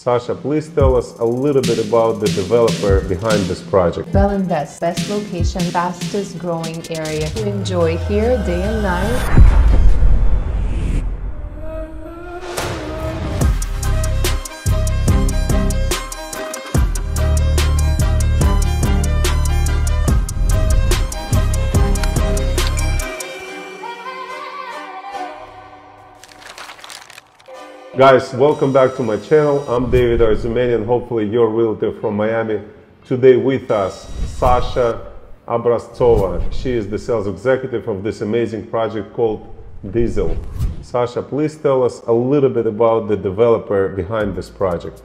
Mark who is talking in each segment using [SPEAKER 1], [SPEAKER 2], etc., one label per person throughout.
[SPEAKER 1] Sasha, please tell us a little bit about the developer behind this project.
[SPEAKER 2] Bel Invest, best location, fastest growing area to enjoy here day and night.
[SPEAKER 1] Guys, welcome back to my channel. I'm David Arzumanian, hopefully your realtor from Miami. Today with us, Sasha Obraztsova. She is the sales executive of this amazing project called Diesel. Sasha, please tell us a little bit about the developer behind this project.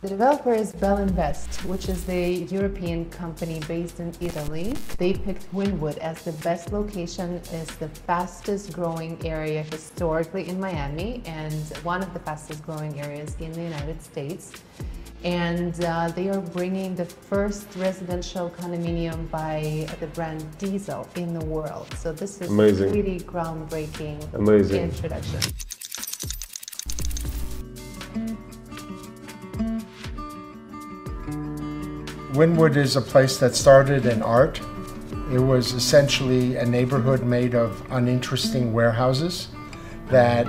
[SPEAKER 2] The developer is Bel Invest, which is the European company based in Italy. They picked Wynwood as the best location, as the fastest growing area historically in Miami and one of the fastest growing areas in the United States. And they are bringing the first residential condominium by the brand Diesel in the world. So this is
[SPEAKER 1] amazing.
[SPEAKER 2] Really groundbreaking introduction.
[SPEAKER 3] Wynwood is a place that started in art. It was essentially a neighborhood made of uninteresting warehouses that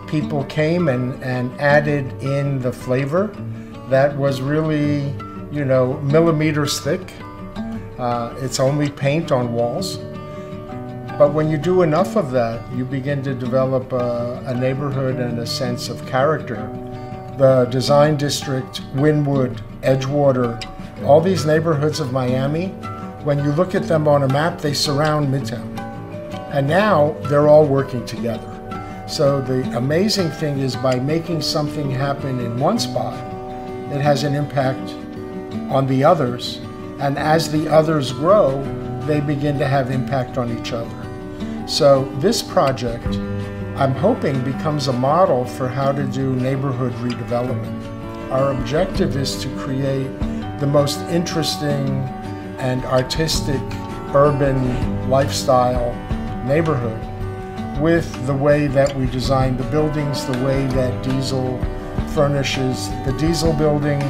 [SPEAKER 3] people came and added in the flavor that was really, you know, millimeters thick. It's only paint on walls. But when you do enough of that, you begin to develop a neighborhood and a sense of character. The design district, Wynwood, Edgewater, all these neighborhoods of Miami, when you look at them on a map, they surround Midtown. And now they're all working together. So the amazing thing is by making something happen in one spot, it has an impact on the others. And as the others grow, they begin to have impact on each other. So this project, I'm hoping, becomes a model for how to do neighborhood redevelopment. Our objective is to create the most interesting and artistic urban lifestyle neighborhood with the way that we design the buildings, the way that Diesel furnishes the Diesel building,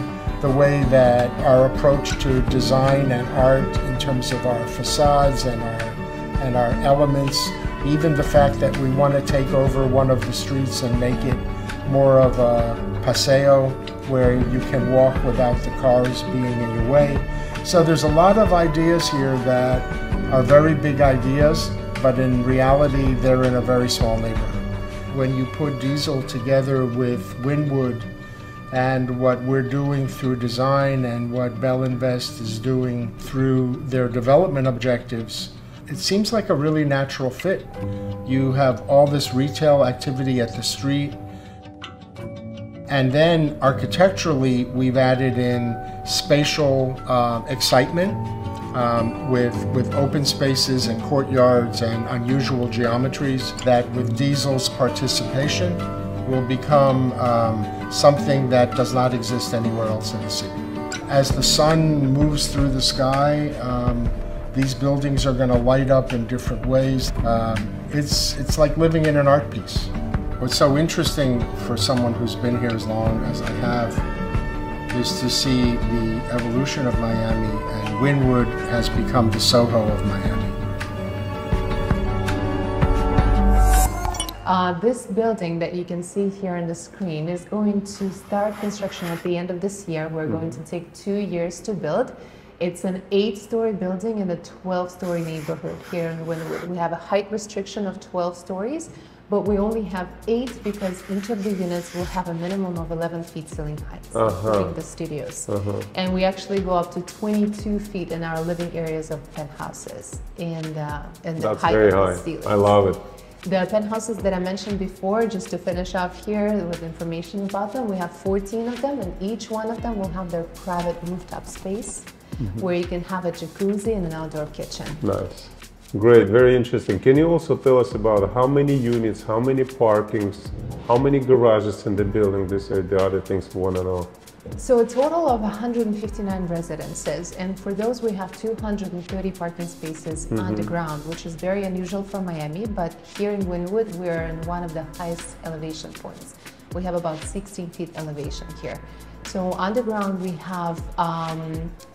[SPEAKER 3] the way that our approach to design and art in terms of our facades and our elements, even the fact that we want to take over one of the streets and make it more of a paseo where you can walk without the cars being in your way. So there's a lot of ideas here that are very big ideas, but in reality, they're in a very small neighborhood. When you put Diesel together with Wynwood and what we're doing through design and what Bel Invest is doing through their development objectives, it seems like a really natural fit. You have all this retail activity at the street, and then architecturally, we've added in spatial excitement with open spaces and courtyards and unusual geometries that with Diesel's participation will become something that does not exist anywhere else in the city. As the sun moves through the sky, these buildings are going to light up in different ways. It's like living in an art piece. What's so interesting for someone who's been here as long as I have is to see the evolution of Miami, and Wynwood has become the Soho of Miami.
[SPEAKER 2] This building that you can see here on the screen is going to start construction at the end of this year. We're going to take 2 years to build. It's an 8-story building in a 12-story neighborhood here in Wynwood. We have a height restriction of 12 stories. But we only have 8 because each of the units will have a minimum of 11 feet ceiling height, including the studios. And we actually go up to 22 feet in our living areas of penthouses in the height of the ceiling.
[SPEAKER 1] I love it.
[SPEAKER 2] The penthouses that I mentioned before, just to finish off here with information about them, we have 14 of them, and each one of them will have their private rooftop space where you can have a jacuzzi and an outdoor kitchen.
[SPEAKER 1] Nice. Great, very interesting. Can you also tell us about how many units, how many parkings, how many garages in the building? These are the other things we want to know.
[SPEAKER 2] So a total of 159 residences, and for those we have 230 parking spaces underground, which is very unusual for Miami, but here in Wynwood we're in one of the highest elevation points. We have about 16 feet elevation here. So underground we have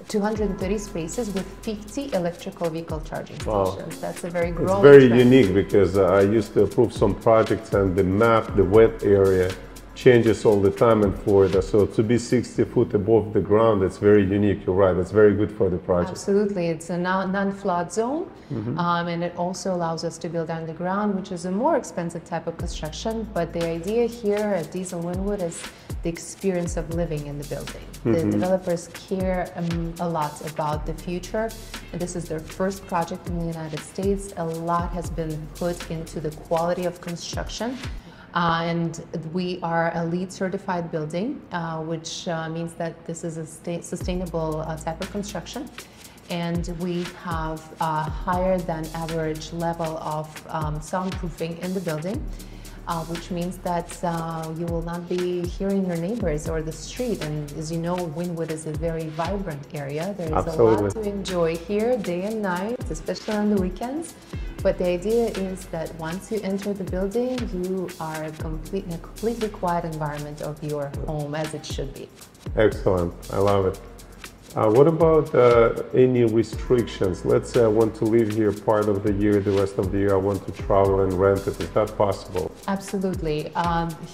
[SPEAKER 2] 230 spaces with 50 electrical vehicle charging stations. Wow. That's a very growing
[SPEAKER 1] It's very
[SPEAKER 2] trend.
[SPEAKER 1] unique because I used to approve some projects and the map, the wet area, changes all the time in Florida. So to be 60 foot above the ground, it's very unique. You're right. It's very good for the project.
[SPEAKER 2] Absolutely. It's a non-flood zone, and it also allows us to build underground, which is a more expensive type of construction. But the idea here at Diesel Wynwood is the experience of living in the building. The developers care a lot about the future, and this is their first project in the United States. A lot has been put into the quality of construction. And we are a LEED certified building, which means that this is a sustainable type of construction. And we have a higher than average level of soundproofing in the building, which means that you will not be hearing your neighbors or the street. And as you know, Wynwood is a very vibrant area. There is
[SPEAKER 1] Absolutely.
[SPEAKER 2] a lot to enjoy here day and night, especially on the weekends. But the idea is that once you enter the building, you are in a completely quiet environment of your home, as it should be.
[SPEAKER 1] Excellent. I love it. What about any restrictions? Let's say I want to live here part of the year, the rest of the year I want to travel and rent it. Is that possible?
[SPEAKER 2] Absolutely.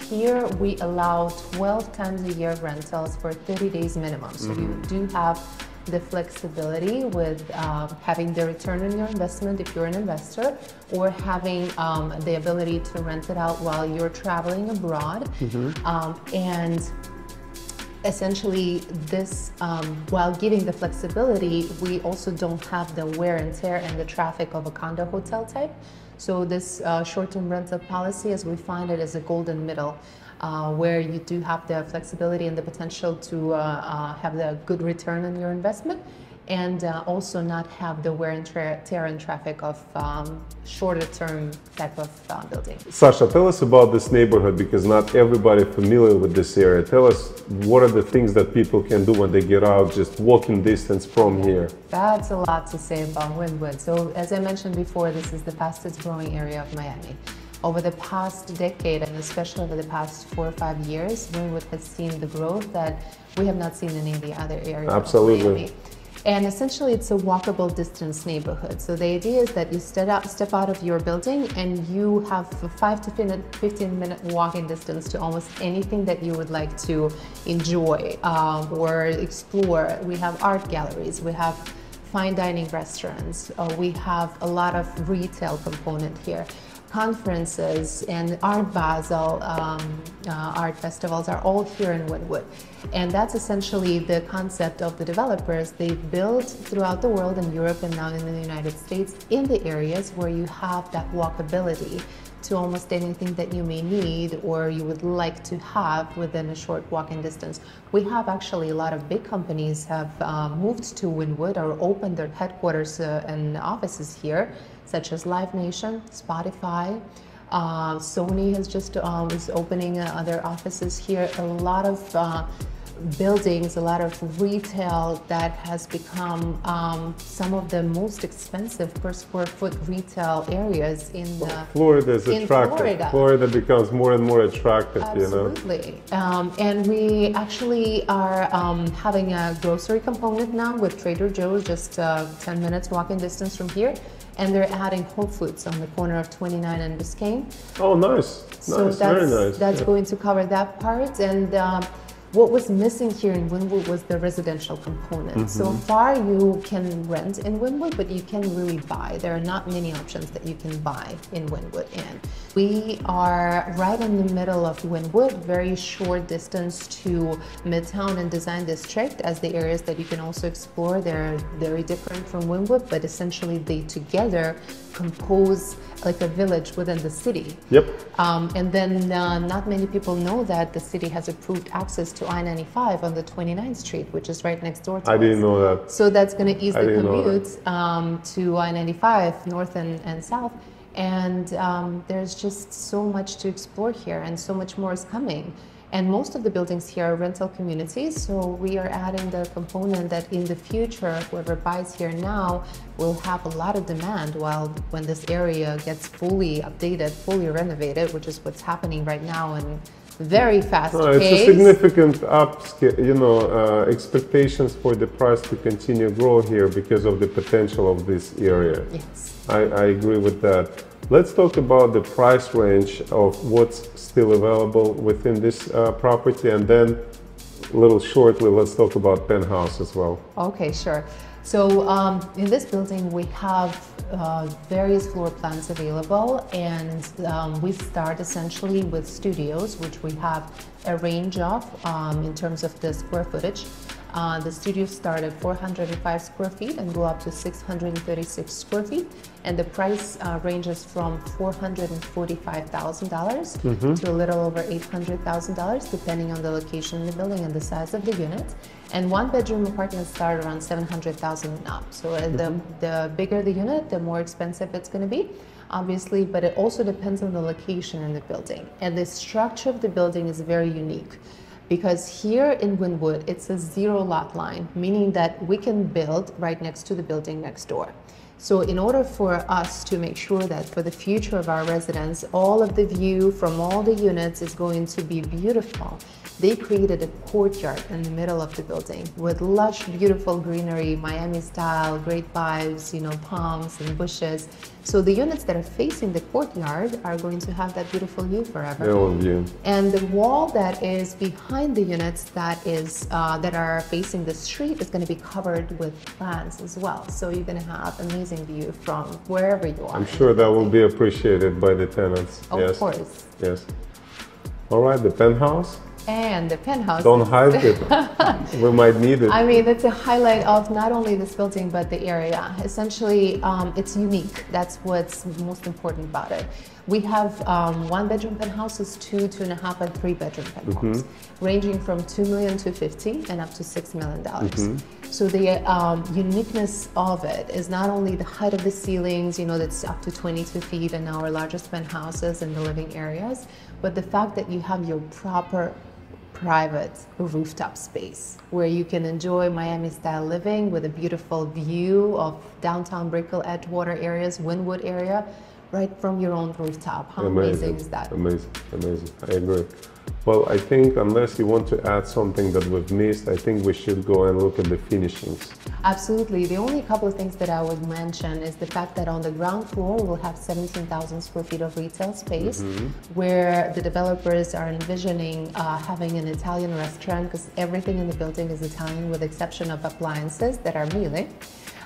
[SPEAKER 2] Here we allow 12 times a year rentals for 30 days minimum. So you do have the flexibility with having the return on your investment if you're an investor, or having the ability to rent it out while you're traveling abroad. And essentially this, while giving the flexibility, we also don't have the wear and tear and the traffic of a condo hotel type. So this short-term rental policy, as we find it, is a golden middle, where you do have the flexibility and the potential to have the good return on your investment, and also not have the wear and tear and traffic of shorter term type of building.
[SPEAKER 1] Sasha, tell us about this neighborhood, because not everybody familiar with this area. Tell us what are the things that people can do when they get out, just walking distance from here.
[SPEAKER 2] That's a lot to say about Wynwood. So as I mentioned before, this is the fastest growing area of Miami. Over the past decade, and especially over the past 4 or 5 years, Wynwood has seen the growth that we have not seen in any of the other areas
[SPEAKER 1] Absolutely.
[SPEAKER 2] of Miami. And essentially, it's a walkable distance neighborhood. So the idea is that you step out of your building and you have a 5 to 15-minute walking distance to almost anything that you would like to enjoy or explore. We have art galleries, we have fine dining restaurants, we have a lot of retail component here. Conferences and Art Basel art festivals are all here in Wynwood. And that's essentially the concept of the developers. They build throughout the world, in Europe and now in the United States, in the areas where you have that walkability to almost anything that you may need or you would like to have within a short walking distance. We have actually a lot of big companies have moved to Wynwood or opened their headquarters and offices here, such as Live Nation, Spotify, Sony has just is opening other offices here. A lot of buildings, a lot of retail that has become some of the most expensive per square foot retail areas in
[SPEAKER 1] Florida is attractive. Florida becomes more and more attractive.
[SPEAKER 2] Absolutely. And we actually are having a grocery component now with Trader Joe's, just 10 minutes walking distance from here. And they're adding Whole Foods on the corner of 29 and Biscayne.
[SPEAKER 1] Oh, nice.
[SPEAKER 2] So
[SPEAKER 1] nice. Very nice.
[SPEAKER 2] That's going to cover that part. And what was missing here in Wynwood was the residential component. So far you can rent in Wynwood, but you can really buy. There are not many options that you can buy in Wynwood. And we are right in the middle of Wynwood, very short distance to Midtown and Design District as the areas that you can also explore. They're very different from Wynwood, but essentially they together compose like a village within the city.
[SPEAKER 1] Yep.
[SPEAKER 2] And then not many people know that the city has approved access to I-95 on the 29th Street, which is right next door to us.
[SPEAKER 1] I didn't know that.
[SPEAKER 2] So that's going to ease the commute to I-95 north and south. And there's just so much to explore here, and so much more is coming. And most of the buildings here are rental communities, so we are adding the component that in the future, whoever buys here now will have a lot of demand when this area gets fully updated, fully renovated, which is what's happening right now in very fast
[SPEAKER 1] It's
[SPEAKER 2] pace.
[SPEAKER 1] a significant expectations for the price to continue grow here because of the potential of this area.
[SPEAKER 2] Yes.
[SPEAKER 1] I agree with that. Let's talk about the price range of what's still available within this property, and then a little shortly, let's talk about penthouse as well.
[SPEAKER 2] Okay, sure. So in this building, we have various floor plans available, and we start essentially with studios, which we have a range of in terms of the square footage. The studios start at 405 square feet and go up to 636 square feet. And the price ranges from $445,000 to a little over $800,000, depending on the location in the building and the size of the unit. And one-bedroom apartments start around $700,000 and up. So the bigger the unit, the more expensive it's going to be, obviously, but it also depends on the location in the building. And the structure of the building is very unique, because here in Wynwood, it's a zero lot line, meaning that we can build right next to the building next door. So in order for us to make sure that for the future of our residents, all of the view from all the units is going to be beautiful, they created a courtyard in the middle of the building with lush, beautiful greenery, Miami style, great vibes, palms and bushes. So the units that are facing the courtyard are going to have that beautiful view forever.
[SPEAKER 1] Their own view.
[SPEAKER 2] And the wall that is behind the units that are facing the street is going to be covered with plants as well. So you're going to have amazing view from wherever you are.
[SPEAKER 1] I'm sure that will be appreciated by the tenants.
[SPEAKER 2] Of course.
[SPEAKER 1] Yes. All right, the penthouse.
[SPEAKER 2] And the penthouse.
[SPEAKER 1] Don't hide it. We might need it.
[SPEAKER 2] I mean, it's a highlight of not only this building, but the area. Essentially, it's unique. That's what's most important about it. We have one-bedroom penthouses, 2, 2.5, and 3-bedroom penthomes, ranging from $2 million to $50 and up to $6 million. So the uniqueness of it is not only the height of the ceilings, that's up to 22 feet in our largest penthouses and the living areas, but the fact that you have your proper private rooftop space where you can enjoy Miami-style living with a beautiful view of downtown Brickell, Edgewater areas, Wynwood area, right from your own rooftop. How amazing is that?
[SPEAKER 1] Amazing, amazing. I agree. Well, I think unless you want to add something that we've missed, I think we should go and look at the finishings.
[SPEAKER 2] Absolutely. The only couple of things that I would mention is the fact that on the ground floor, we'll have 17,000 square feet of retail space where the developers are envisioning having an Italian restaurant, because everything in the building is Italian with the exception of appliances that are Miele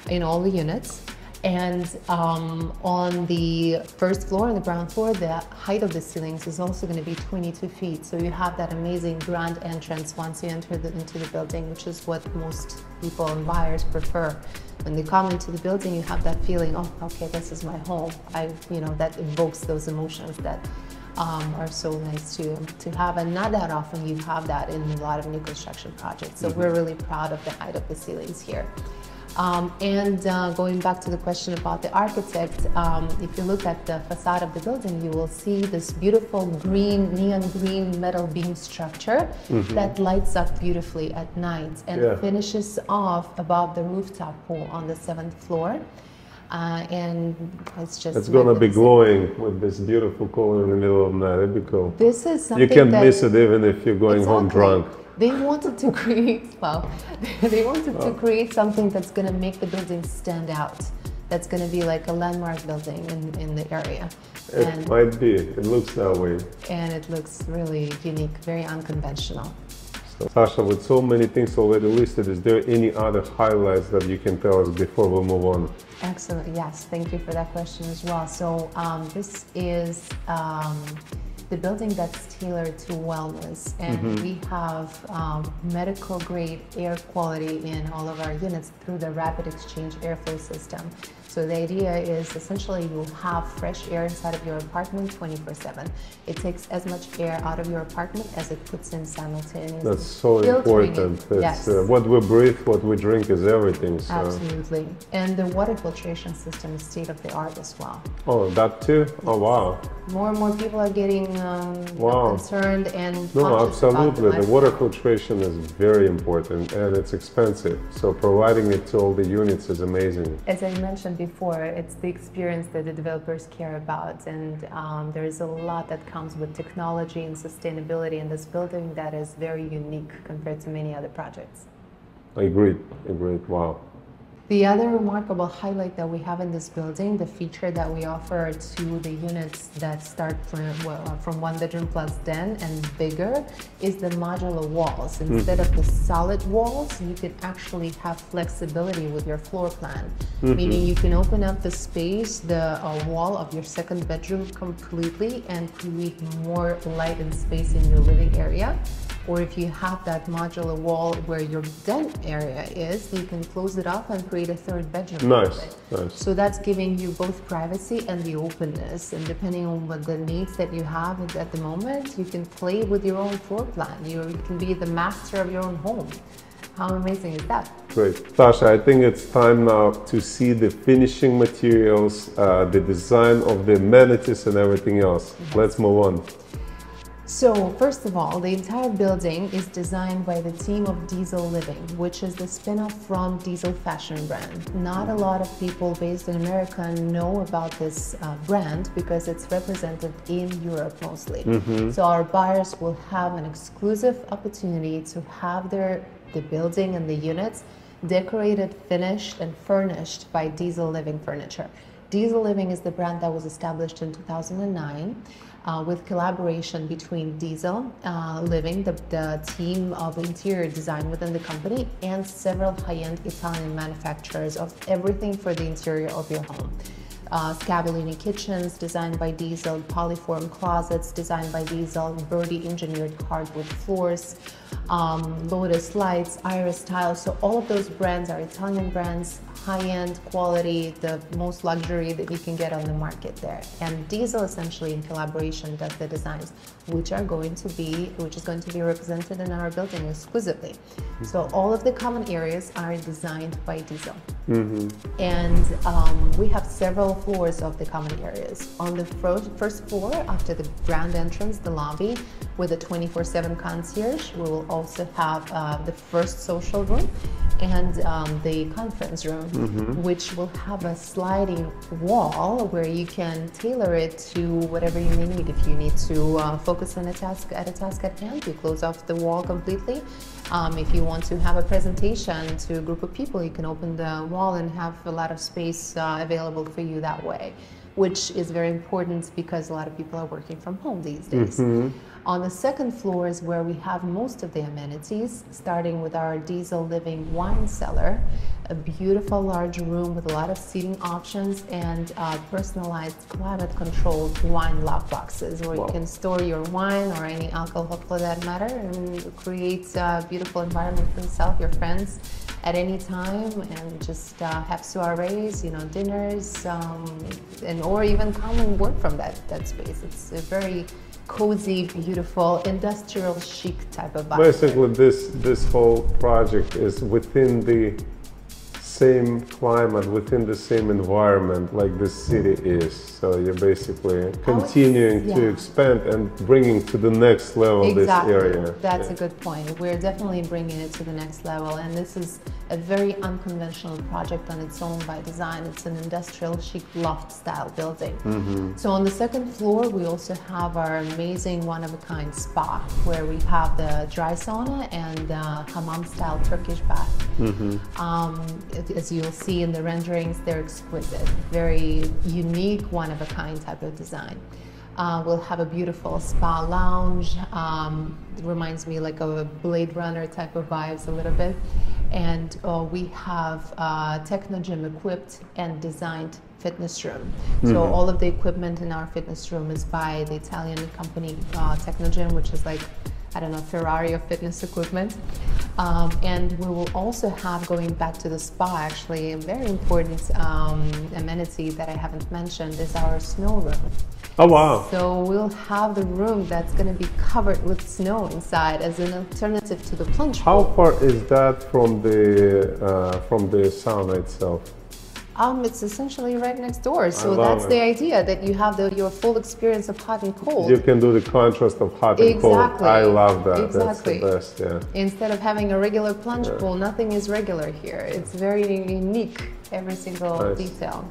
[SPEAKER 2] in all the units. And on the first floor and the ground floor, the height of the ceilings is also going to be 22 feet. So you have that amazing grand entrance once you enter into the building, which is what most people and buyers prefer. When they come into the building, you have that feeling, oh, okay, this is my home. That evokes those emotions that are so nice to have. And not that often you have that in a lot of new construction projects. So we're really proud of the height of the ceilings here. Going back to the question about the architect, if you look at the facade of the building, you will see this beautiful neon green metal beam structure that lights up beautifully at night and finishes off above the rooftop pool on the 7th floor. And it's
[SPEAKER 1] going to be glowing with this beautiful color in the middle of the night. It'd be cool.
[SPEAKER 2] This is something
[SPEAKER 1] you can't miss it even if you're going home drunk.
[SPEAKER 2] They wanted to create, to create something that's going to make the building stand out. That's going to be like a landmark building in the area.
[SPEAKER 1] It might be. It looks that way.
[SPEAKER 2] And it looks really unique, very unconventional.
[SPEAKER 1] So, Sasha, with so many things already listed, is there any other highlights that you can tell us before we move on?
[SPEAKER 2] Excellent. Yes, thank you for that question as well. So this is the building that's tailored to wellness, and we have medical grade air quality in all of our units through the rapid exchange airflow system. So the idea is essentially you'll have fresh air inside of your apartment 24/7. It takes as much air out of your apartment as it puts in simultaneously.
[SPEAKER 1] That's so important. It's, what we breathe, what we drink is everything. So.
[SPEAKER 2] Absolutely. And the water filtration system is state of the art as well.
[SPEAKER 1] Oh, that too? Yes. Oh, wow.
[SPEAKER 2] More and more people are getting concerned and
[SPEAKER 1] absolutely. The water filtration is very important and it's expensive. So providing it to all the units is amazing.
[SPEAKER 2] As I mentioned before, it's the experience that the developers care about, and there is a lot that comes with technology and sustainability in this building that is very unique compared to many other projects.
[SPEAKER 1] Agreed, wow.
[SPEAKER 2] The other remarkable highlight that we have in this building, the feature that we offer to the units that start from 1 bedroom plus den and bigger, is the modular walls. Instead of the solid walls, you can actually have flexibility with your floor plan, meaning you can open up the space, the wall of your second bedroom completely and create more light and space in your living area. Or if you have that modular wall where your den area is, you can close it off and create a third bedroom.
[SPEAKER 1] Nice.
[SPEAKER 2] So that's giving you both privacy and the openness. And depending on what the needs that you have at the moment, you can play with your own floor plan. You can be the master of your own home. How amazing is that?
[SPEAKER 1] Great. Sasha, I think it's time now to see the finishing materials, the design of the amenities and everything else. Let's move on.
[SPEAKER 2] So first of all, the entire building is designed by the team of Diesel Living, which is the spin-off from Diesel fashion brand. Not a lot of people based in America know about this brand because it's represented in Europe mostly. So our buyers will have an exclusive opportunity to have the building and the units decorated, finished, and furnished by Diesel Living Furniture. Diesel Living is the brand that was established in 2009. With collaboration between Diesel Living, the team of interior design within the company, and several high-end Italian manufacturers of everything for the interior of your home. Scabellini kitchens designed by Diesel, polyform closets designed by Diesel, Birdie engineered hardwood floors, Lotus lights, Iris tiles. So all of those brands are Italian brands, high-end quality, the most luxury that you can get on the market there. And Diesel essentially in collaboration does the designs, which is going to be represented in our building exquisitely. So all of the common areas are designed by Diesel. And we have several floors of the common areas. On the first floor, after the grand entrance, the lobby, with a 24/7 concierge, we will also have the first social room and the conference room, which will have a sliding wall where you can tailor it to whatever you may need. If you need to focus on a task at hand, you close off the wall completely. If you want to have a presentation to a group of people, you can open the wall and have a lot of space available for you that way, which is very important because a lot of people are working from home these days. On the second floor is where we have most of the amenities, starting with our Diesel Living wine cellar, a beautiful large room with a lot of seating options and personalized climate-controlled wine lock boxes where you can store your wine or any alcohol for that matter and create a beautiful environment for yourself, your friends at any time, and just have soirees, dinners, or even come and work from that space. It's a very cozy, beautiful, industrial chic type of vibe.
[SPEAKER 1] Basically, this whole project is within the same climate, within the same environment like the city is. So you're basically continuing to expand and bringing to the next level this area.
[SPEAKER 2] That's a good point. We're definitely bringing it to the next level, and this is a very unconventional project on its own by design. It's an industrial chic loft style building. So on the second floor, we also have our amazing one-of-a-kind spa where we have the dry sauna and hammam style Turkish bath. As you'll see in the renderings, they're exquisite, very unique, one-of-a-kind type of design. We'll have a beautiful spa lounge. It reminds me like of a Blade Runner type of vibes a little bit. And we have techno gym equipped and designed fitness room. So all of the equipment in our fitness room is by the Italian company Techno Gym, which is like, I don't know, Ferrari of fitness equipment. And we will also have, going back to the spa actually, a very important amenity that I haven't mentioned is our snow room.
[SPEAKER 1] Oh wow!
[SPEAKER 2] So we'll have the room that's going to be covered with snow inside as an alternative to the plunge pool.
[SPEAKER 1] How far is that from the sauna itself?
[SPEAKER 2] It's essentially right next door. So
[SPEAKER 1] love
[SPEAKER 2] that's
[SPEAKER 1] it.
[SPEAKER 2] the idea, that you have your full experience of hot and cold.
[SPEAKER 1] You can do the contrast of hot and cold.
[SPEAKER 2] Exactly.
[SPEAKER 1] I love that.
[SPEAKER 2] Exactly.
[SPEAKER 1] That's the best, yeah.
[SPEAKER 2] Instead of having a regular plunge pool, nothing is regular here. It's very unique, every single detail.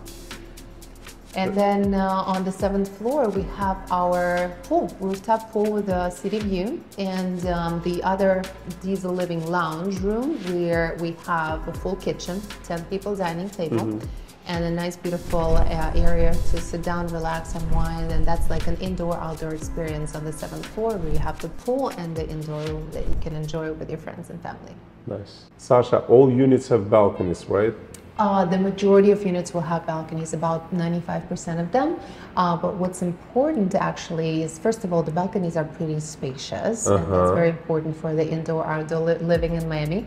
[SPEAKER 2] And then on the 7th floor, we have our pool, rooftop pool with a city view, and the other diesel living lounge room where we have a full kitchen, 10 people dining table, and a nice beautiful area to sit down, relax, unwind, and that's like an indoor-outdoor experience on the 7th floor where you have the pool and the indoor room that you can enjoy with your friends and family.
[SPEAKER 1] Nice. Sasha, all units have balconies, right?
[SPEAKER 2] The majority of units will have balconies, about 95% of them. But what's important actually is, first of all, the balconies are pretty spacious, and that's very important for the indoor-outdoor living in Miami.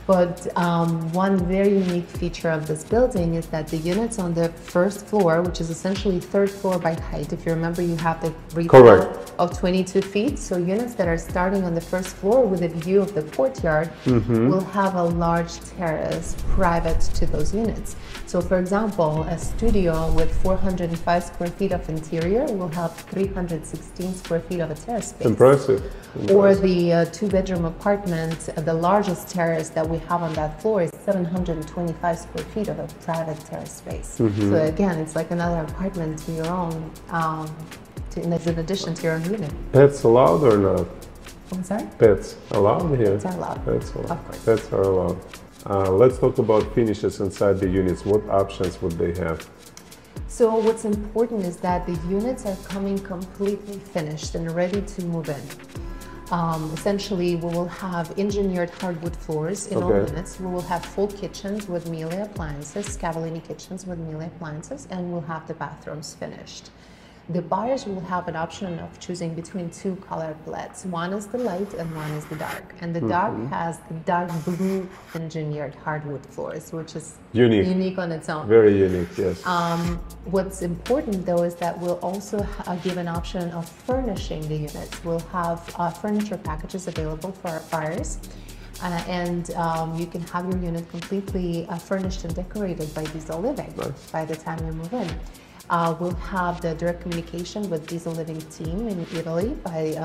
[SPEAKER 2] But one very unique feature of this building is that the units on the first floor, which is essentially 3rd floor by height, if you remember, you have the retail of 22 feet. So units that are starting on the first floor with a view of the courtyard will have a large terrace private to those units. So for example, a studio with 405 square feet of interior will have 316 square feet of a terrace space.
[SPEAKER 1] Impressive.
[SPEAKER 2] Or the 2-bedroom apartment, the largest terrace that we have on that floor is 725 square feet of a private terrace space. So again, it's like another apartment to your own, in addition to your own unit.
[SPEAKER 1] Pets allowed or not?
[SPEAKER 2] I'm sorry?
[SPEAKER 1] Pets allowed here?
[SPEAKER 2] Pets are allowed.
[SPEAKER 1] Pets allowed.
[SPEAKER 2] Of course.
[SPEAKER 1] Pets are allowed. Let's talk about finishes inside the units. What options would they have?
[SPEAKER 2] So what's important is that the units are coming completely finished and ready to move in. Essentially, we will have engineered hardwood floors in all units. We will have full kitchens with Miele appliances, Cavallini kitchens with Miele appliances, and we'll have the bathrooms finished. The buyers will have an option of choosing between 2 color palettes. One is the light and one is the dark. And the dark has the dark blue engineered hardwood floors, which is unique on its own.
[SPEAKER 1] Very unique, yes.
[SPEAKER 2] What's important though is that we'll also give an option of furnishing the units. We'll have furniture packages available for our buyers. You can have your unit completely furnished and decorated by Diesel Living by the time you move in. We'll have the direct communication with Diesel Living team in Italy by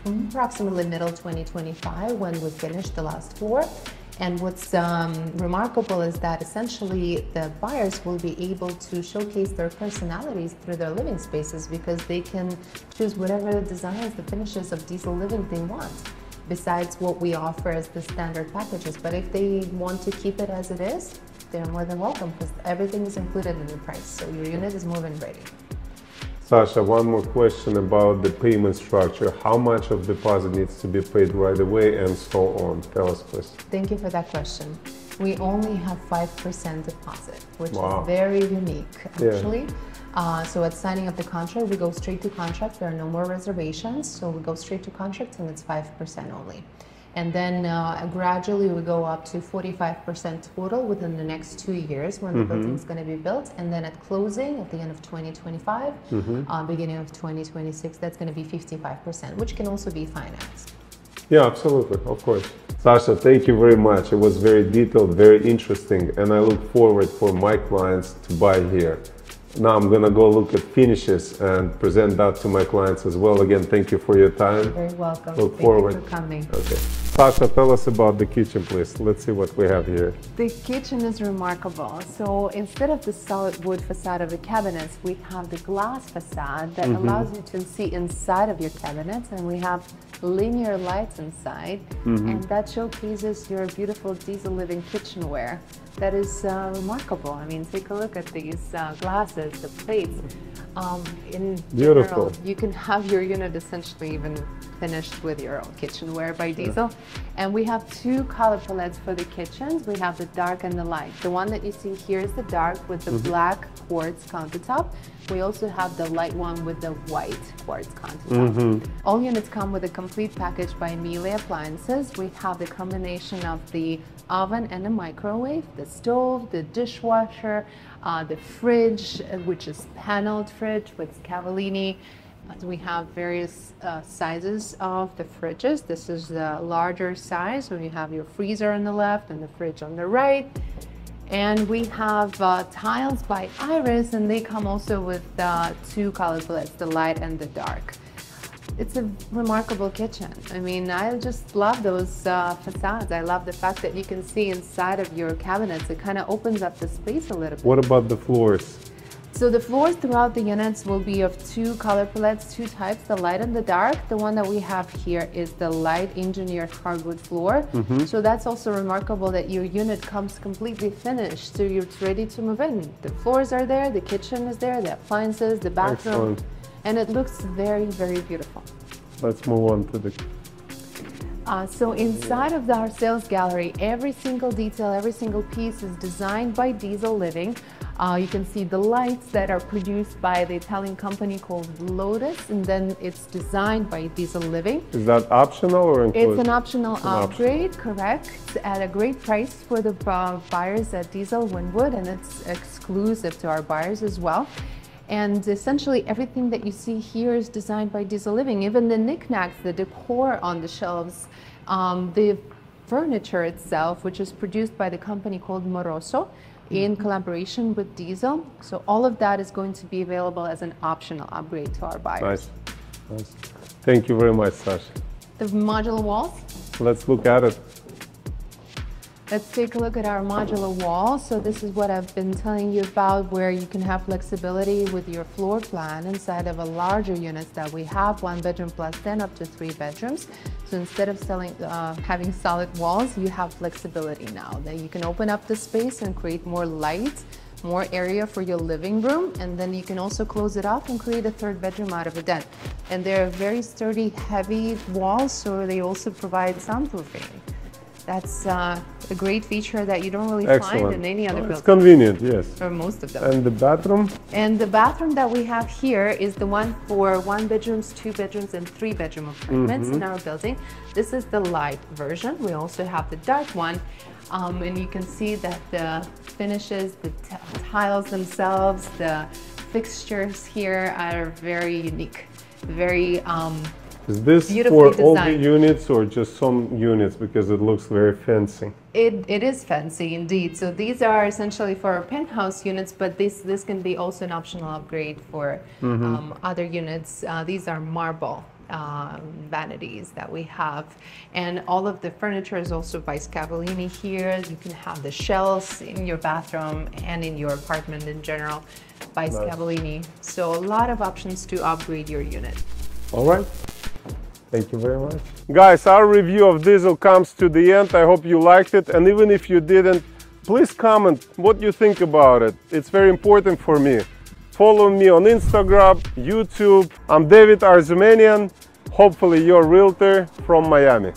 [SPEAKER 2] approximately middle 2025 when we finish the last floor. And what's remarkable is that essentially the buyers will be able to showcase their personalities through their living spaces because they can choose whatever designs, the finishes of Diesel Living they want, besides what we offer as the standard packages. But if they want to keep it as it is, they're more than welcome because everything is included in the price. So your unit is move-in ready.
[SPEAKER 1] Sasha, one more question about the payment structure. How much of deposit needs to be paid right away and so on? Tell us, please.
[SPEAKER 2] Thank you for that question. We only have 5% deposit, which is very unique, actually. So at signing of the contract, we go straight to contract. There are no more reservations. So we go straight to contract and it's 5% only. And then gradually we go up to 45% total within the next 2 years when the building is going to be built. And then at closing, at the end of 2025, beginning of 2026, that's going to be 55%, which can also be financed.
[SPEAKER 1] Yeah, absolutely, of course. Sasha, thank you very much. It was very detailed, very interesting, and I look forward for my clients to buy here. Now I'm gonna go look at finishes and present that to my clients as well. Again, thank you for your time.
[SPEAKER 2] You're very welcome.
[SPEAKER 1] Look forward.
[SPEAKER 2] Thank you for coming.
[SPEAKER 1] Okay. Sasha, tell us about the kitchen, please. Let's see what we have here.
[SPEAKER 2] The kitchen is remarkable. So instead of the solid wood facade of the cabinets, we have the glass facade that allows you to see inside of your cabinets, and we have linear lights inside, and that showcases your beautiful Diesel Living kitchenware. That is remarkable. I mean, take a look at these glasses, the plates. In
[SPEAKER 1] Beautiful.
[SPEAKER 2] general, you can have your unit essentially even finished with your own kitchenware by Diesel. And we have 2 color palettes for the kitchens. We have the dark and the light. The one that you see here is the dark with the black quartz countertop. We also have the light one with the white quartz countertop. All units come with a complete package by Miele Appliances. We have the combination of the oven and a microwave, the stove, the dishwasher, the fridge, which is paneled fridge with Cavallini. We have various sizes of the fridges. This is the larger size, so you have your freezer on the left and the fridge on the right. And we have tiles by Iris, and they come also with two color palettes, the light and the dark. It's a remarkable kitchen. I mean, I just love those facades. I love the fact that you can see inside of your cabinets. It kind of opens up the space a little bit.
[SPEAKER 1] What about the floors?
[SPEAKER 2] So the floors throughout the units will be of two color palettes, two types, the light and the dark. The one that we have here is the light engineered hardwood floor. So that's also remarkable that your unit comes completely finished, so you're ready to move in. The floors are there, the kitchen is there, the appliances, the bathroom.
[SPEAKER 1] Excellent.
[SPEAKER 2] And it looks very, very beautiful.
[SPEAKER 1] Let's move on to the...
[SPEAKER 2] So inside of our sales gallery, every single detail, every single piece is designed by Diesel Living. You can see the lights that are produced by the Italian company called Lotus, and then it's designed by Diesel Living.
[SPEAKER 1] Is that optional or included?
[SPEAKER 2] It's an optional upgrade, correct, at a great price for the buyers at Diesel Wynwood, and it's exclusive to our buyers as well. And essentially everything that you see here is designed by Diesel Living. Even the knickknacks, the decor on the shelves, the furniture itself, which is produced by the company called Moroso in collaboration with Diesel. So all of that is going to be available as an optional upgrade to our buyers.
[SPEAKER 1] Nice. Nice. Thank you very much, Sasha.
[SPEAKER 2] The modular walls.
[SPEAKER 1] Let's look at it.
[SPEAKER 2] Let's take a look at our modular wall. So this is what I've been telling you about, where you can have flexibility with your floor plan inside of a larger units that we have, 1 bedroom plus 10 up to 3 bedrooms. So instead of having solid walls, you have flexibility now that you can open up the space and create more light, more area for your living room, and then you can also close it off and create a 3rd bedroom out of a den. And they're very sturdy, heavy walls, so they also provide soundproofing. That's a great feature that you don't really find in any other building.
[SPEAKER 1] It's convenient, yes.
[SPEAKER 2] For most of them.
[SPEAKER 1] And the bathroom?
[SPEAKER 2] And the bathroom that we have here is the one for 1 bedrooms, 2 bedrooms, and 3 bedroom apartments in our building. This is the light version. We also have the dark one. And you can see that the finishes, the tiles themselves, the fixtures here are very unique, very
[SPEAKER 1] is this for all the units or just some units, because it looks very fancy?
[SPEAKER 2] It is fancy indeed. So these are essentially for our penthouse units, but this can be also an optional upgrade for other units. These are marble vanities that we have, and all of the furniture is also by Scavallini here. You can have the shelves in your bathroom and in your apartment in general by Scavallini. So a lot of options to upgrade your unit.
[SPEAKER 1] All right. Thank you very much. Guys, our review of Diesel comes to the end. I hope you liked it. And even if you didn't, please comment what you think about it. It's very important for me. Follow me on Instagram, YouTube. I'm David Arzumanian, hopefully your realtor from Miami.